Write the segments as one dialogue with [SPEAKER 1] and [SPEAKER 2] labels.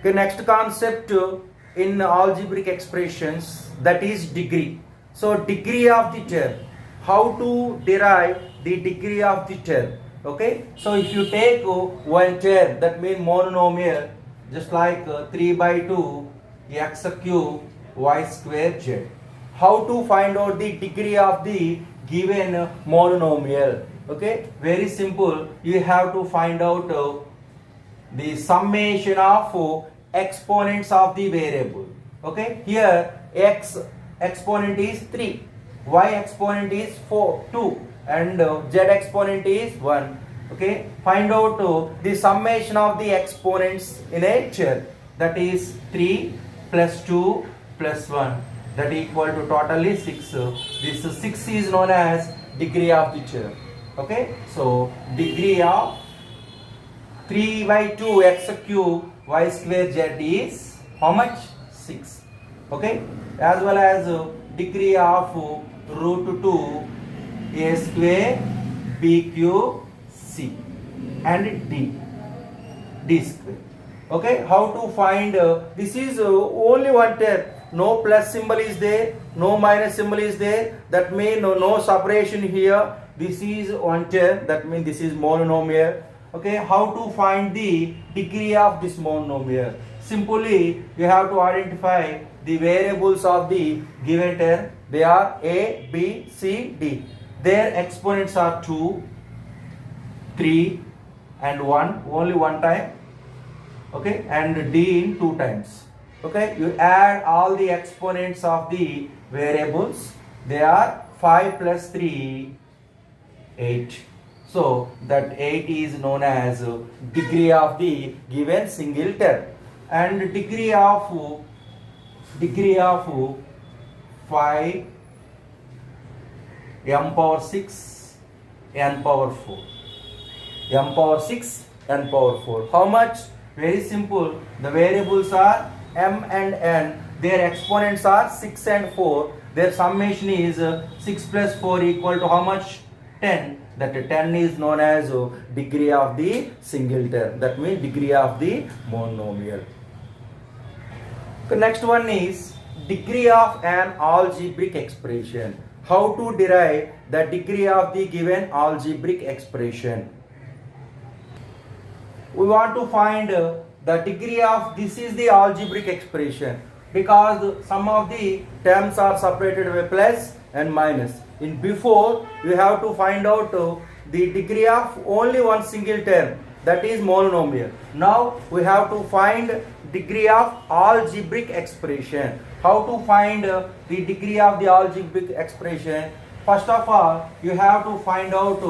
[SPEAKER 1] Okay, next concept in algebraic expressions, that is degree. So degree of the term. How to derive the degree of the term? Okay, so if you take one term, that means monomial, just like 3 by 2 x cube y square z. How to find out the degree of the given monomial? Okay, very simple. You have to find out the summation of exponents of the variable. Okay, here x exponent is 3, y exponent is 2, and z exponent is 1. Okay, find out the summation of the exponents in a chair, that is 3 plus 2 plus 1, that equal to totally 6. This 6 is known as degree of the chair. Okay, so degree of 3 by 2 x cube y square z is how much? 6. Okay, as well as degree of root 2 a square b cube c and d square. Okay, how to find this is only one term, no plus symbol is there, no minus symbol is there, that means no separation here. This is one term, that means this is monomial. Okay, how to find the degree of this monomial? Simply you have to identify the variables of the given term. They are a, b, c, d. Their exponents are 2, 3 and 1, only one time. Okay, and d in 2 times. Okay, you add all the exponents of the variables. They are 5 plus 3, 8. So that 8 is known as degree of the given single term. And degree of 5 m power 6 n power 4, m power 6 n power 4. How much? Very simple. The variables are m and n. Their exponents are 6 and 4. Their summation is 6 plus 4 equal to how much? 10. That 10 is known as degree of the single term. That means degree of the monomial. The next one is degree of an algebraic expression. How to derive the degree of the given algebraic expression? We want to find the degree of, this is the algebraic expression, because some of the terms are separated by plus and minus. In before you have to find out the degree of only one single term, that is monomial. Now we have to find degree of algebraic expression. How to find the degree of the algebraic expression? First of all, you have to find out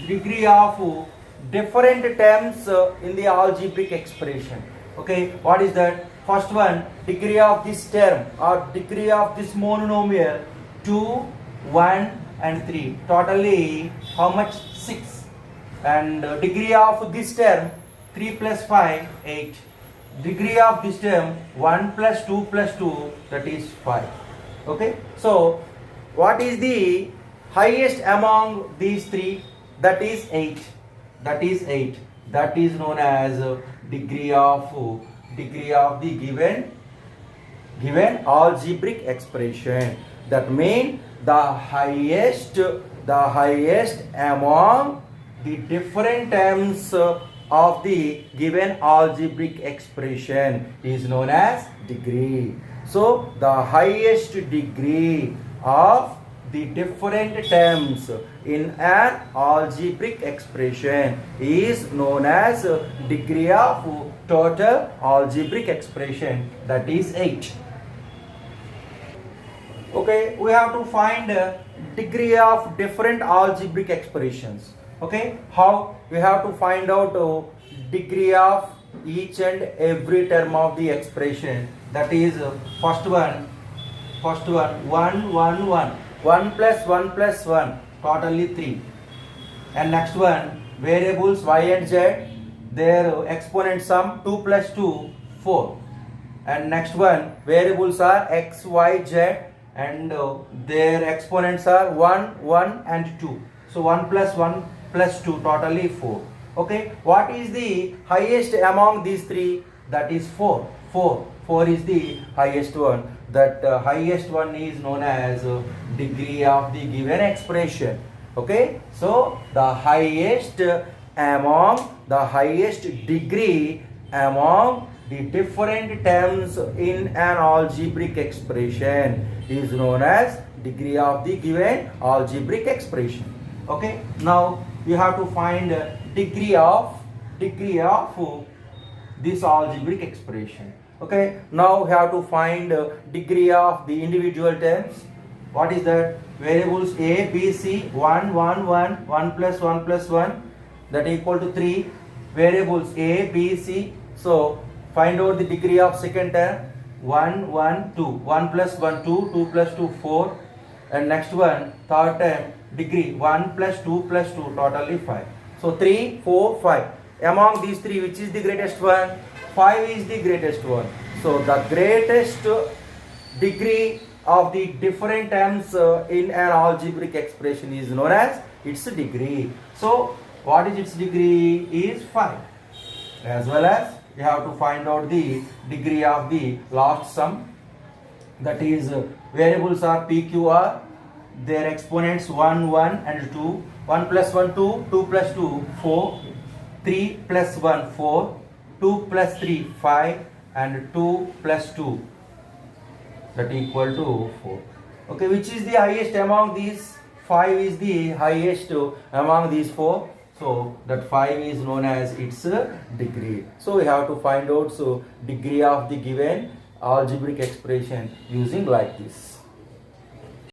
[SPEAKER 1] degree of different terms in the algebraic expression. Okay, what is that? First one, degree of this term or degree of this monomial, 2, 1 and 3. Totally how much? 6. And degree of this term, 3 plus 5, 8. Degree of this term, 1 plus 2 plus 2, that is 5. Okay, so what is the highest among these three? That is 8. That is 8. That is known as degree of the given algebraic expression. That means the highest among the different terms of the given algebraic expression is known as degree. So the highest degree of the different terms in an algebraic expression is known as degree of total algebraic expression, that is 8. Okay, we have to find degree of different algebraic expressions. Okay, how? We have to find out degree of each and every term of the expression. That is first one 1 1 1, 1 plus 1 plus 1, totally 3. And next one, variables y and z, their exponent sum 2 plus 2, 4. And next one, variables are x, y, z, and their exponents are 1 1 and 2. So 1 plus 2, totally 4. Okay, what is the highest among these three? that is 4. 4 is the highest one. That highest one is known as degree of the given expression. Okay, so the highest degree among the different terms in an algebraic expression is known as degree of the given algebraic expression. Okay, now you have to find degree of this algebraic expression. Okay, now we have to find degree of the individual terms. What is that? Variables a, b, c, 1, 1, 1, 1 plus 1 plus 1, that equal to 3. Variables a, b, c. So find out the degree of second term. 1, 1, 2. 1 plus 1, 2. 2 plus 2, 4. And next one, third term, degree 1 plus 2 plus 2, totally 5. So 3, 4, 5. Among these three, which is the greatest one? 5 is the greatest one. So the greatest degree of the different terms in an algebraic expression is known as its degree. So what is its degree? Is 5. As well as you have to find out the degree of the last sum. That is variables are p, q, r. Their exponents 1, 1 and 2. 1 plus 1, 2. 2 plus 2, 4. 3 plus 1, 4. 2 plus 3, 5. And 2 plus 2, that equal to 4. Okay, which is the highest among these? 5 is the highest among these 4. So that 5 is known as its degree. So we have to find out degree of the given algebraic expression using like this.